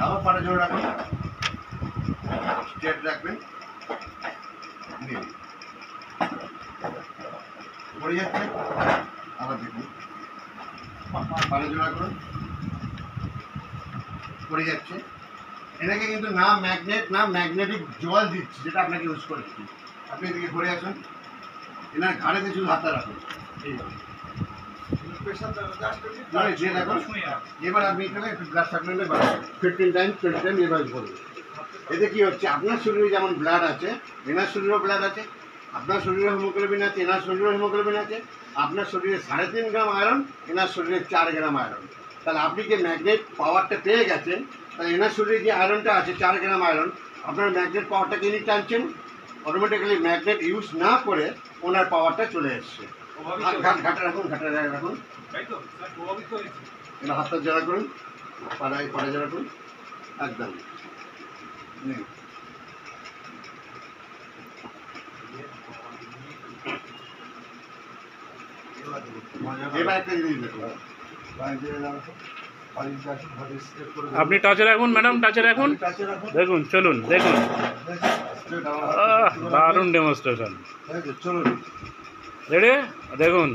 আবার পাটা জোরে রাখুন, স্ট্রেট রাখবেন, পড়ে যাচ্ছে, আবার দেখুন পাটা জোরে রাখুন, পড়ে যাচ্ছে। এটাকে কিন্তু না ম্যাগনেট না ম্যাগনেটিক জল দিচ্ছি, যেটা আপনাকে ইউজ করেছি। আপনি এদিকে ঘুরে আসুন, এনার ঘাড়েতে শুধু হাতটা রাখুন, এইভাবে এবার আপনি এখানে একটু ব্লাড সাপ্লাইটা বাড়াবেন 15 টাইমস 20 টাইম এভাবে করবেন। এতে কি হচ্ছে, আপনার শরীরে যেমন ব্লাড আছে, এনার শরীরেও ব্লাড আছে, আপনার শরীরে হিমোগ্লোবিন আছে, এনার শরীরেও হিমোগ্লোবিন আছে, আপনার শরীরে 3.5 গ্রাম আয়রন, এনার শরীরে 4 গ্রাম আয়রন। তাহলে আপনি যে ম্যাগনেট পাওয়ারটা পেয়ে গেছেন, তাহলে এনার শরীরে যে আয়রনটা আছে 4 গ্রাম আয়রন, আপনার ম্যাগনেট পাওয়ারটাকে ইনি টানছেন, অটোমেটিক্যালি ম্যাগনেট ইউজ না করে ওনার পাওয়ারটা চলে এসছে। ঘাটে রাখুন, ঘাটে রাখুন, এটা হাতটা জড়া করুন, পাড়ায় জড়া করুন, একদম এবার একটা জিনিস দেখুন, আপনি টাচে রাখুন ম্যাডাম, টাচে রাখুন, দেখুন চলুন, দেখুন দারুণ ডেমনস্ট্রেশন। চলুন রেডি, দেখুন